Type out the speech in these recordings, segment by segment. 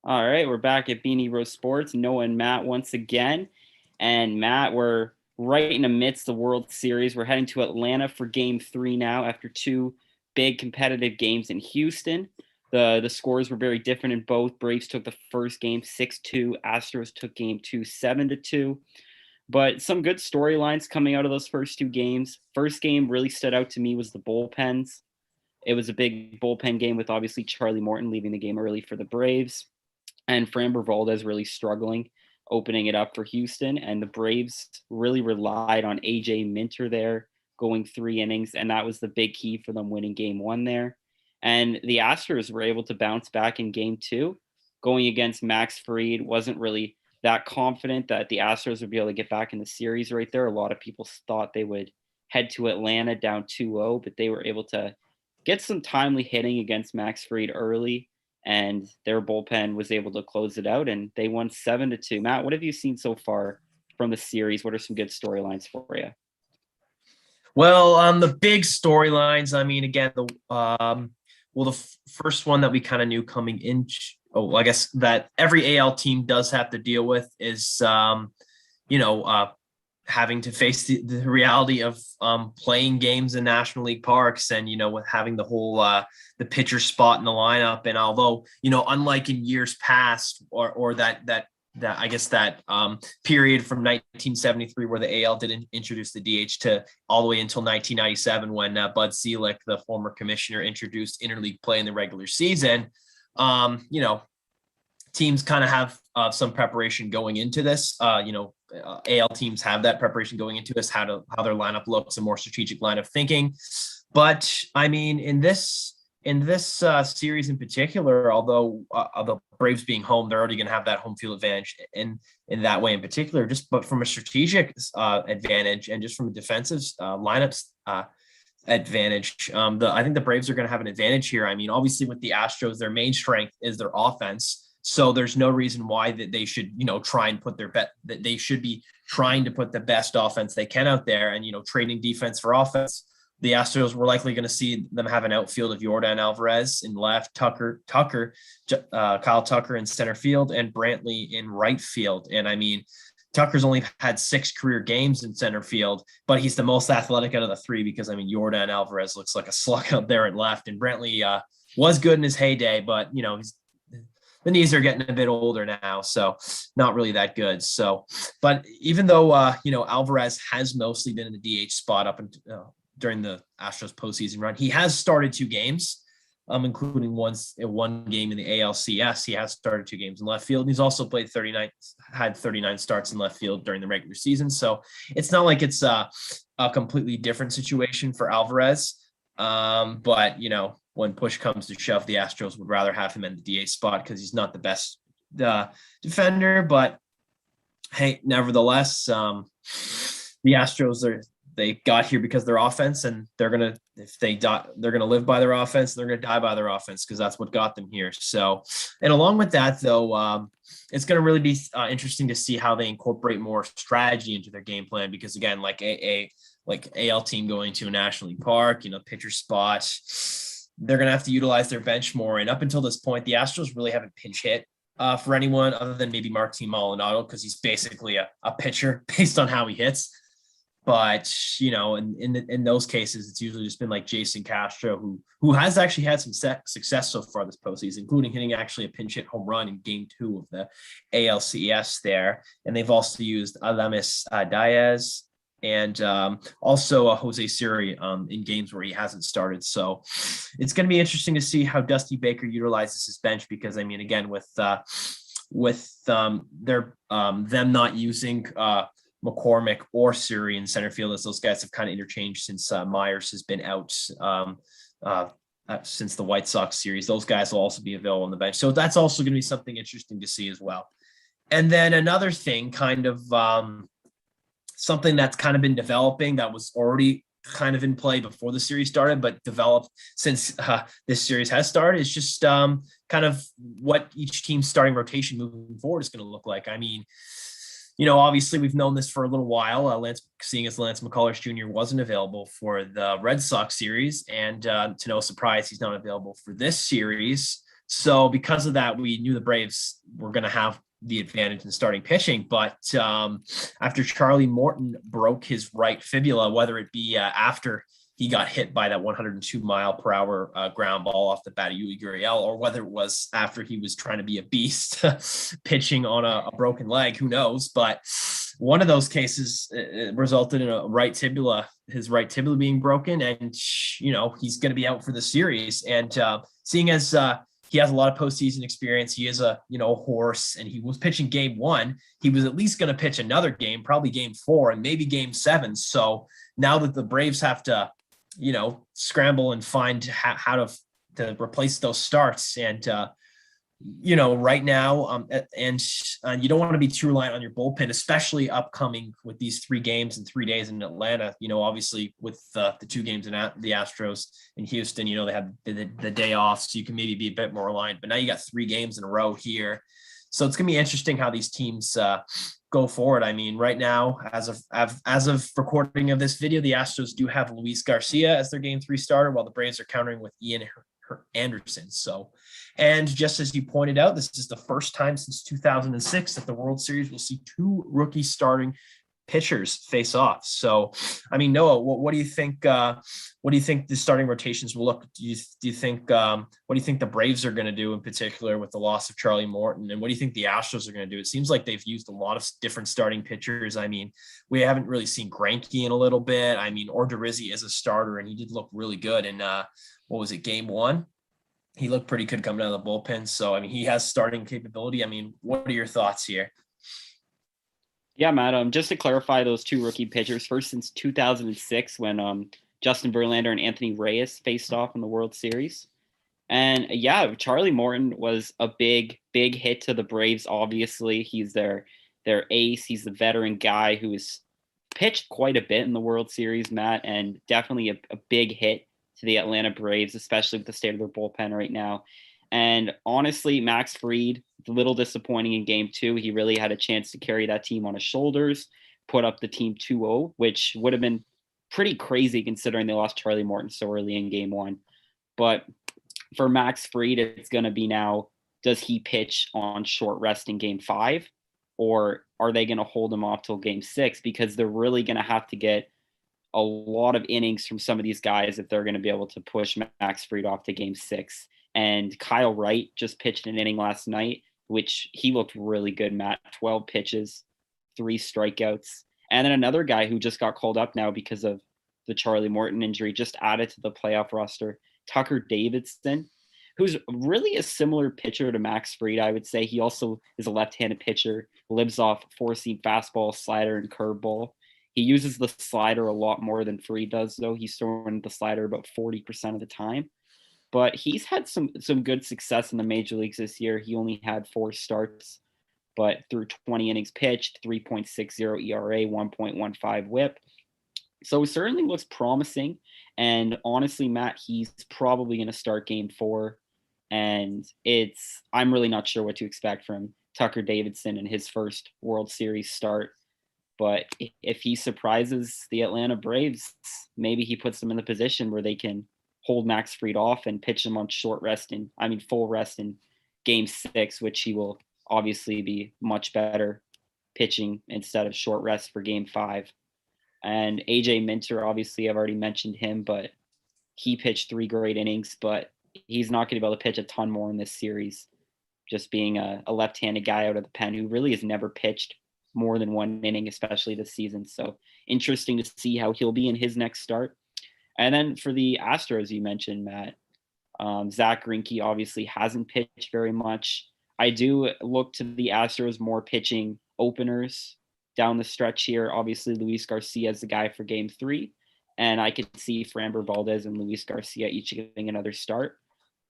All right, we're back at Beanie Rose Sports. Noah and Matt once again. And Matt, we're right in the midst of the World Series. We're heading to Atlanta for game three now after two big competitive games in Houston. The scores were very different in both. Braves took the first game 6-2. Astros took game two 7-2. But some good storylines coming out of those first two games. First game really stood out to me was the bullpens. It was a big bullpen game with obviously Charlie Morton leaving the game early for the Braves and Framber Valdez really struggling, opening it up for Houston. And the Braves really relied on AJ Minter there, going 3 innings, and that was the big key for them winning game one there. And the Astros were able to bounce back in game two, going against Max Fried. Wasn't really that confident that the Astros would be able to get back in the series right there. A lot of people thought they would head to Atlanta down 2-0, but they were able to get some timely hitting against Max Fried early, and their bullpen was able to close it out, and they won 7-2. Matt, what have you seen so far from the series? What are some good storylines for you? Well, on the big storylines, I mean, again, the first one that we kind of knew coming in, I guess that every AL team does have to deal with is, you know, having to face the reality of playing games in National League parks, and with having the whole the pitcher spot in the lineup. And although unlike in years past, or that I guess that period from 1973 where the AL didn't introduce the DH to all the way until 1997 when Bud Selig, the former commissioner, introduced interleague play in the regular season. Teams kind of have some preparation going into this. AL teams have that preparation going into this, how their lineup looks, a more strategic line of thinking. But I mean, in this series in particular, although the Braves being home, they're already going to have that home field advantage in that way in particular. But from a strategic advantage and just from a defensive lineups advantage, I think the Braves are going to have an advantage here. I mean, obviously with the Astros, their main strength is their offense. So there's no reason why that they should, try and put that they should be trying to put the best offense they can out there, and, trading defense for offense. The Astros were likely going to see them have an outfield of Yordan Alvarez in left, Kyle Tucker in center field, and Brantley in right field. And I mean, Tucker's only had 6 career games in center field, but he's the most athletic out of the three because, I mean, Yordan Alvarez looks like a slug out there at left, and Brantley was good in his heyday, but, the knees are getting a bit older now, so not really that good. So, but even though, Alvarez has mostly been in the DH spot up until during the Astros postseason run, he has started 2 games, including one game in the ALCS. He has started 2 games in left field. And he's also had 39 starts in left field during the regular season. So it's not like it's a completely different situation for Alvarez. But, when push comes to shove, the Astros would rather have him in the DH spot because he's not the best defender. But hey, nevertheless, the Astros they got here because of their offense, and they're gonna live by their offense. They're gonna die by their offense because that's what got them here. So, and along with that, though, it's gonna really be interesting to see how they incorporate more strategy into their game plan. Because again, like AL team going to a National League park, pitcher spot, they're gonna have to utilize their bench more. And up until this point, the Astros really haven't pinch hit for anyone other than maybe Martin Maldonado, because he's basically a pitcher based on how he hits. But, in those cases, it's usually just been like Jason Castro, who has actually had some success so far this postseason, including hitting actually a pinch hit home run in game 2 of the ALCS there. And they've also used Alamis Diaz and also Jose Siri in games where he hasn't started. So it's going to be interesting to see how Dusty Baker utilizes his bench, because, I mean, again, with them not using McCormick or Siri in center field, as those guys have kind of interchanged since Myers has been out since the White Sox series. Those guys will also be available on the bench. So that's also going to be something interesting to see as well. And then another thing, kind of something that's kind of been developing, that was already kind of in play before the series started, but developed since this series has started, is just kind of what each team's starting rotation moving forward is going to look like. I mean, obviously we've known this for a little while, seeing as Lance McCullers Jr. wasn't available for the Red Sox series, and to no surprise, he's not available for this series. So because of that, we knew the Braves were going to have the advantage in starting pitching. But after Charlie Morton broke his right fibula, whether it be after he got hit by that 102-mile-per-hour ground ball off the bat of Yuli Gurriel, or whether it was after he was trying to be a beast pitching on a broken leg, who knows? But one of those cases resulted in his right tibula being broken, and he's going to be out for the series. And seeing as he has a lot of postseason experience, he is a horse, and he was pitching game 1. He was at least going to pitch another game, probably game 4 and maybe game 7. So now that the Braves have to scramble and find how to replace those starts. And, right now, and you don't want to be too reliant on your bullpen, especially upcoming with these 3 games in 3 days in Atlanta. Obviously with the 2 games in the Astros in Houston, they have the day off, so you can maybe be a bit more reliant. But now you got 3 games in a row here. So it's going to be interesting how these teams go forward. I mean, right now, as of recording of this video, the Astros do have Luis Garcia as their game 3 starter, while the Braves are countering with Ian Anderson. So, and just as you pointed out, this is the first time since 2006 that the World Series will see 2 rookie starting pitchers face off. So, I mean, Noah, what do you think? What do you think the starting rotations will look? Do you think? What do you think the Braves are going to do in particular with the loss of Charlie Morton? And what do you think the Astros are going to do? It seems like they've used a lot of different starting pitchers. I mean, we haven't really seen Greinke in a little bit. I mean, Odorizzi is a starter, and he did look really good in what was it, game 1? He looked pretty good coming out of the bullpen. So, I mean, he has starting capability. I mean, what are your thoughts here? Yeah, Matt, just to clarify those 2 rookie pitchers, first since 2006 when Justin Verlander and Anthony Reyes faced off in the World Series. And yeah, Charlie Morton was a big hit to the Braves. Obviously, he's their ace. He's the veteran guy who has pitched quite a bit in the World Series, Matt, and definitely a big hit to the Atlanta Braves, especially with the state of their bullpen right now. And honestly, Max Fried, a little disappointing in game 2. He really had a chance to carry that team on his shoulders, put up the team 2-0, which would have been pretty crazy considering they lost Charlie Morton so early in game 1. But for Max Fried, it's going to be now, does he pitch on short rest in game 5? Or are they going to hold him off till game 6? Because they're really going to have to get a lot of innings from some of these guys if they're going to be able to push Max Fried off to game 6. And Kyle Wright just pitched an inning last night, which he looked really good, Matt. 12 pitches, 3 strikeouts. And then another guy who just got called up now because of the Charlie Morton injury, just added to the playoff roster, Tucker Davidson, who's really a similar pitcher to Max Fried, I would say. He also is a left-handed pitcher, lives off 4-seam fastball, slider, and curveball. He uses the slider a lot more than Fried does, though. He's throwing the slider about 40% of the time. But he's had some good success in the major leagues this year. He only had 4 starts, but through 20 innings pitched, 3.60 ERA, 1.15 WHIP. So it certainly looks promising. And honestly, Matt, he's probably going to start game 4. And I'm really not sure what to expect from Tucker Davidson in his first World Series start. But if he surprises the Atlanta Braves, maybe he puts them in the position where they can hold Max Fried off and pitch him on full rest in game 6, which he will obviously be much better pitching instead of short rest for game 5. And AJ Minter, obviously I've already mentioned him, but he pitched 3 great innings, but he's not going to be able to pitch a ton more in this series, just being a left-handed guy out of the pen who really has never pitched more than 1 inning, especially this season. So interesting to see how he'll be in his next start. And then for the Astros, you mentioned, Matt, Zach Greinke obviously hasn't pitched very much. I do look to the Astros more pitching openers down the stretch here. Obviously, Luis Garcia is the guy for game 3. And I could see Framber Valdez and Luis Garcia each getting another start.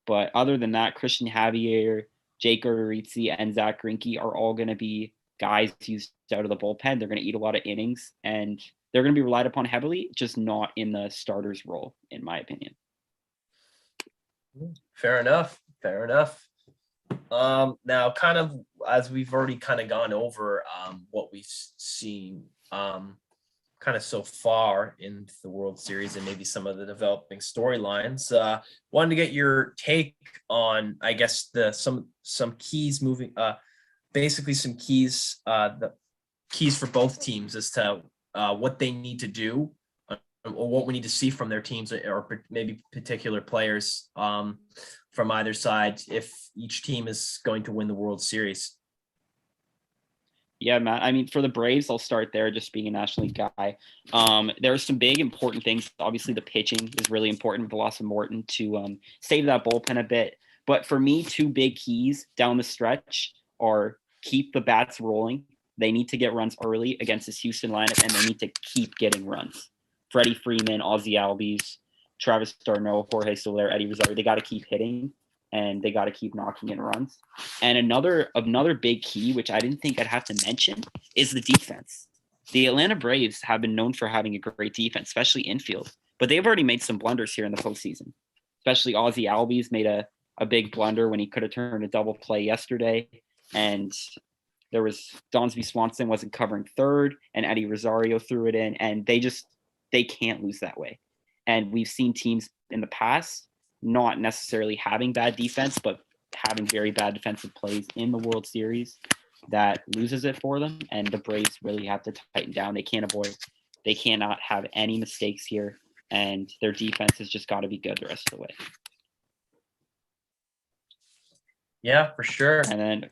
But other than that, Christian Javier, Jake Odorizzi, and Zach Greinke are all going to be guys used out of the bullpen. They're going to eat a lot of innings, and they're going to be relied upon heavily, just not in the starter's role, in my opinion. Fair enough. Now, kind of as we've already kind of gone over what we've seen kind of so far in the World Series and maybe some of the developing storylines. Wanted to get your take on, I guess, some keys moving. Basically, some keys. The keys for both teams as to what they need to do or what we need to see from their teams or maybe particular players from either side if each team is going to win the World Series. Yeah, Matt. I mean, for the Braves, I'll start there, just being a National League guy. There are some big important things. Obviously, the pitching is really important with the loss of Morton to save that bullpen a bit. But for me, two big keys down the stretch are keep the bats rolling. They need to get runs early against this Houston lineup, and they need to keep getting runs. Freddie Freeman, Ozzie Albies, Travis d'Arnaud, Jorge Soler, Eddie Rosario, they got to keep hitting, and they got to keep knocking in runs. And another big key, which I didn't think I'd have to mention, is the defense. The Atlanta Braves have been known for having a great defense, especially infield, but they've already made some blunders here in the postseason. Especially Ozzie Albies made a big blunder when he could have turned a double play yesterday, and there was Dansby Swanson wasn't covering third, and Eddie Rosario threw it in, and they can't lose that way. And we've seen teams in the past not necessarily having bad defense, but having very bad defensive plays in the World Series that loses it for them. And the Braves really have to tighten down. They cannot have any mistakes here. And their defense has just got to be good the rest of the way. Yeah, for sure. And then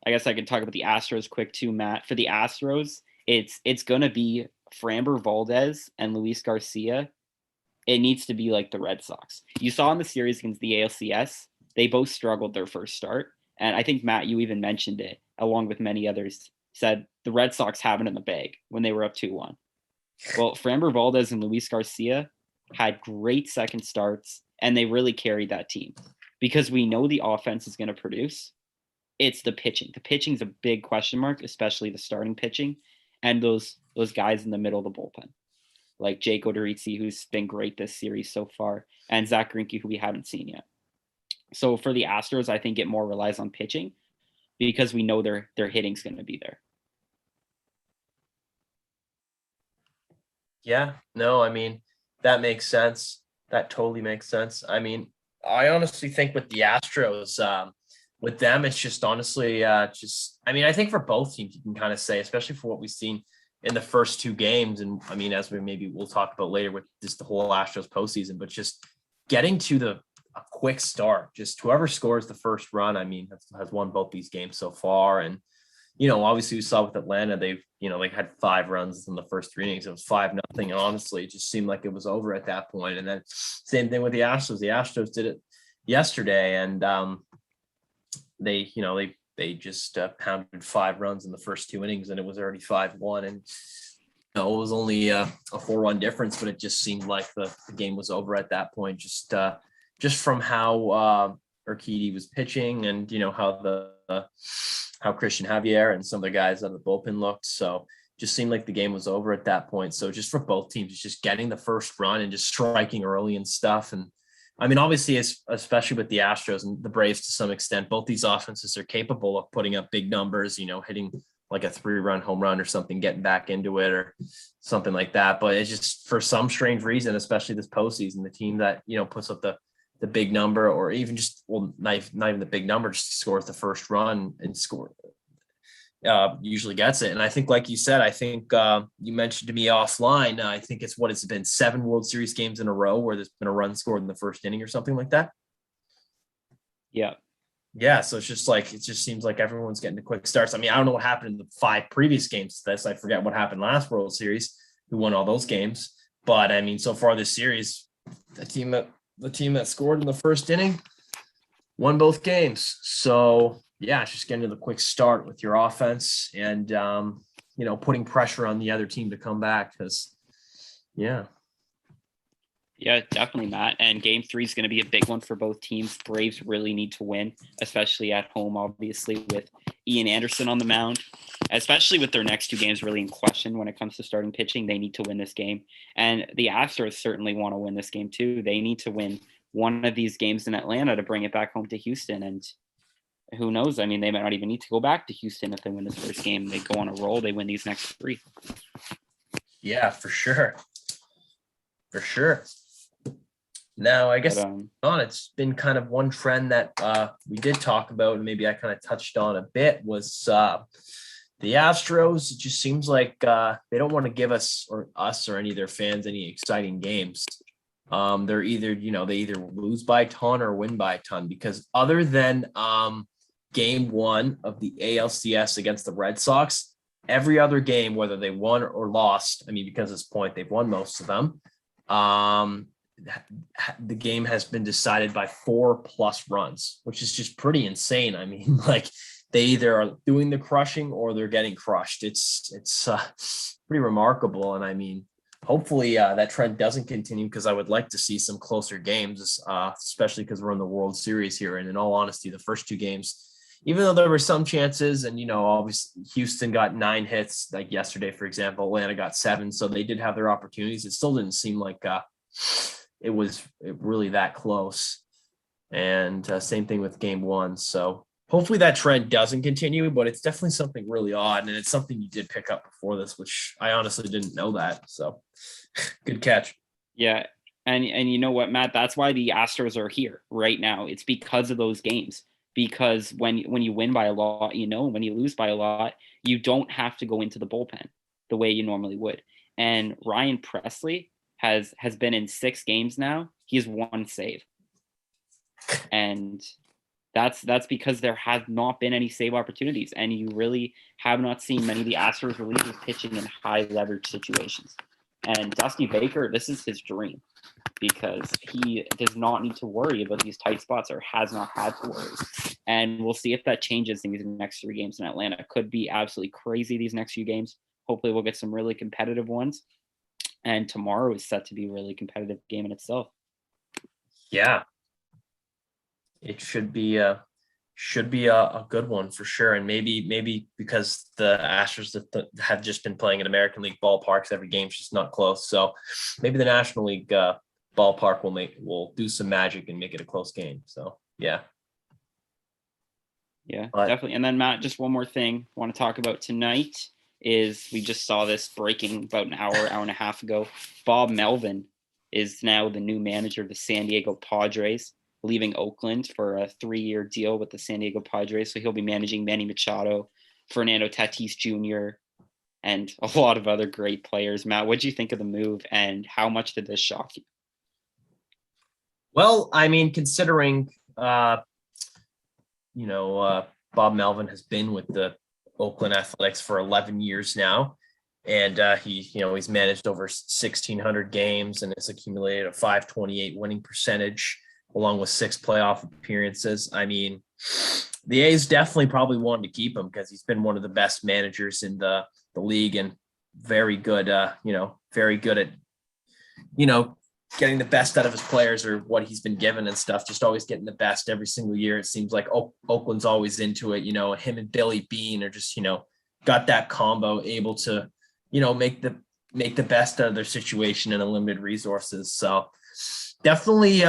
I guess I can talk about the Astros quick too, Matt. For the Astros, it's going to be Framber Valdez and Luis Garcia. It needs to be like the Red Sox. You saw in the series against the ALCS, they both struggled their first start. And I think, Matt, you even mentioned it, along with many others, said the Red Sox have it in the bag when they were up 2-1. Well, Framber Valdez and Luis Garcia had great second starts, and they really carried that team. Because we know the offense is going to produce, it's the pitching. The pitching is a big question mark, especially the starting pitching, and those guys in the middle of the bullpen, like Jake Odorizzi, who's been great this series so far, and Zach Greinke, who we haven't seen yet. So for the Astros, I think it more relies on pitching because we know their hitting's going to be there. Yeah, no, I mean, that makes sense. That totally makes sense. I mean, I honestly think with the Astros, with them, it's just honestly I think for both teams, you can kind of say, especially for what we've seen in the first two games. And I mean, as we'll talk about later with just the whole Astros postseason, but just getting to a quick start, just whoever scores the first run, I mean, has won both these games so far. And, obviously we saw with Atlanta, they had 5 runs in the first 3 innings. It was 5-0. And honestly, it just seemed like it was over at that point. And then same thing with the Astros. The Astros did it yesterday, and they just pounded 5 runs in the first 2 innings, and it was already 5-1. And it was only a 4-run difference, but it just seemed like the game was over at that point. Just from how Urquidy was pitching, and how Christian Javier and some of the guys on the bullpen looked. So just seemed like the game was over at that point. So just for both teams, it's just getting the first run and just striking early and stuff. And I mean, obviously, especially with the Astros and the Braves to some extent, both these offenses are capable of putting up big numbers, hitting like a 3-run home run or something, getting back into it or something like that. But it's just for some strange reason, especially this postseason, the team that, puts up the big number, or even just, well, not even the big number, just scores the first run and usually gets it. And I think, like you said, you mentioned to me offline, I think it's been 7 World Series games in a row where there's been a run scored in the first inning or something like that. Yeah. Yeah. So it just seems like everyone's getting the quick starts. I mean, I don't know what happened in the 5 previous games to this. I forget what happened last World Series, who won all those games. But I mean, so far this series, the team that scored in the first inning won both games. So yeah, it's just getting to the quick start with your offense and, putting pressure on the other team to come back because, yeah. Yeah, definitely, Matt. And game 3 is going to be a big one for both teams. Braves really need to win, especially at home, obviously, with Ian Anderson on the mound, especially with their next 2 games really in question when it comes to starting pitching. They need to win this game. And the Astros certainly want to win this game too. They need to win one of these games in Atlanta to bring it back home to Houston. And who knows? I mean, they might not even need to go back to Houston if they win this first game. They go on a roll. They win these next 3. Yeah, for sure. For sure. Now, I But guess it's been kind of one trend that we did talk about, and maybe I kind of touched on a bit, was the Astros. It just seems like they don't want to give us or any of their fans any exciting games. They're either, they either lose by a ton or win by a ton, because other than game one of the ALCS against the Red Sox, every other game, whether they won or lost, I mean, because at this point they've won most of them, the game has been decided by 4+ runs, which is just pretty insane. I mean, like, they either are doing the crushing or they're getting crushed. It's pretty remarkable. And I mean, hopefully that trend doesn't continue, because I would like to see some closer games, especially because we're in the World Series here. And in all honesty, the first two games, even though there were some chances, and, obviously Houston got 9 hits, like yesterday, for example, Atlanta got 7. So they did have their opportunities. It still didn't seem like it was really that close. And same thing with game one. So hopefully that trend doesn't continue, but it's definitely something really odd. And it's something you did pick up before this, which I honestly didn't know that. So good catch. Yeah. And you know what, Matt, that's why the Astros are here right now. It's because of those games. Because when you win by a lot, when you lose by a lot, you don't have to go into the bullpen the way you normally would. And Ryan Presley has been in 6 games now. He has 1 save. And that's because there have not been any save opportunities, and you really have not seen many of the Astros relievers pitching in high leverage situations. And Dusty Baker, this is his dream, because he does not need to worry about these tight spots, or has not had to worry. And we'll see if that changes in these next 3 games in Atlanta. It could be absolutely crazy these next few games. Hopefully we'll get some really competitive ones. And tomorrow is set to be a really competitive game in itself. Yeah. It should be a good one for sure. And maybe because the Astros have just been playing in American League ballparks, every game's just not close. So maybe the National League ballpark will do some magic and make it a close game. So yeah. Yeah, definitely. And then, Matt, just one more thing I want to talk about tonight is we just saw this breaking about an hour and a half ago. Bob Melvin is now the new manager of the San Diego Padres, leaving Oakland for a 3-year deal with the San Diego Padres. So he'll be managing Manny Machado, Fernando Tatis Jr., and a lot of other great players. Matt, what did you think of the move, and how much did this shock you? Well, I mean, considering, Bob Melvin has been with the Oakland Athletics for 11 years now. And he's managed over 1,600 games and has accumulated a .528 winning percentage, along with 6 playoff appearances. I mean, the A's definitely probably wanted to keep him, because he's been one of the best managers in the league, and very good, very good at, getting the best out of his players, or what he's been given and stuff, just always getting the best every single year. It seems like Oakland's always into it. Him and Billy Beane are just, got that combo, able to, make the best out of their situation and unlimited resources. So definitely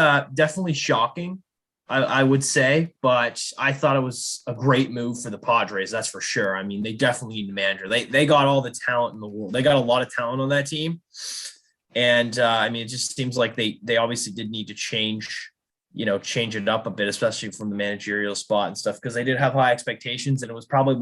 shocking, I would say, but I thought it was a great move for the Padres. That's for sure. I mean, they definitely need a manager. They got all the talent in the world. They got a lot of talent on that team. And I mean, it just seems like they obviously did need to change it up a bit, especially from the managerial spot and stuff, because they did have high expectations, and it was probably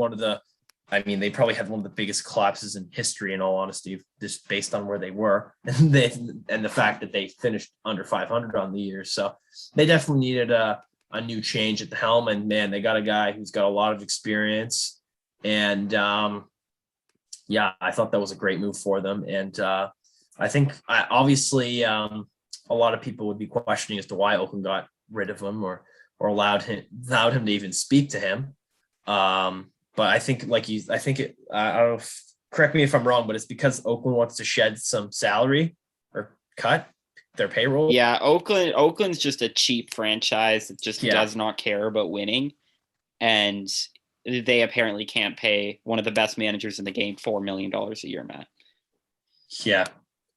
they probably had one of the biggest collapses in history, in all honesty, just based on where they were and the fact that they finished under 500 on the year. So they definitely needed a new change at the helm, and man, they got a guy who's got a lot of experience. And I thought that was a great move for them. And I think obviously a lot of people would be questioning as to why Oakland got rid of him or allowed him to even speak to him. But I think, I don't know, correct me if I'm wrong, but it's because Oakland wants to shed some salary or cut their payroll. Yeah, Oakland's just a cheap franchise that just does not care about winning. And they apparently can't pay one of the best managers in the game $4 million a year, Matt. Yeah,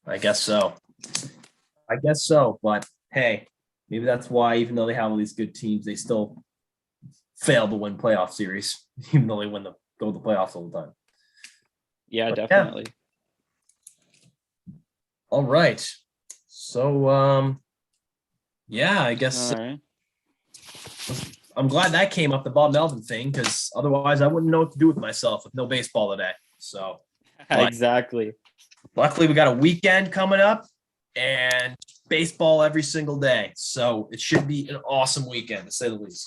I guess so. But hey, maybe that's why, even though they have all these good teams, they still fail to win playoff series, even though they go to the playoffs all the time. Yeah, but definitely. All right. So yeah, I guess All right. I'm glad that came up, the Bob Melvin thing, because otherwise I wouldn't know what to do with myself with no baseball today. So, but Exactly. luckily we got a weekend coming up and baseball every single day. So it should be an awesome weekend to say the least.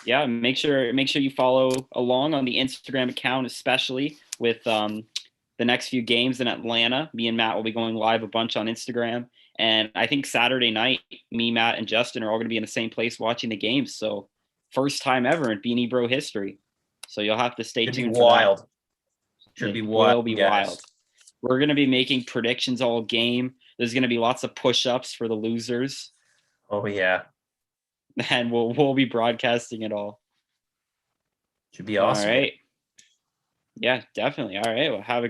Yeah, make sure you follow along on the Instagram account, especially with the next few games in Atlanta. Me and Matt will be going live a bunch on Instagram, and I think Saturday night, me, Matt, and Justin are all going to be in the same place watching the games. So first time ever in Beanie Bro history. So you'll have to stay Should be tuned for that. wild. Should be It wild, will be guys. wild. We're going to be making predictions all game. There's going to be lots of push-ups for the losers, Oh yeah. and we'll be broadcasting it all. Should be All awesome. right. Yeah, definitely. All right. Well, have a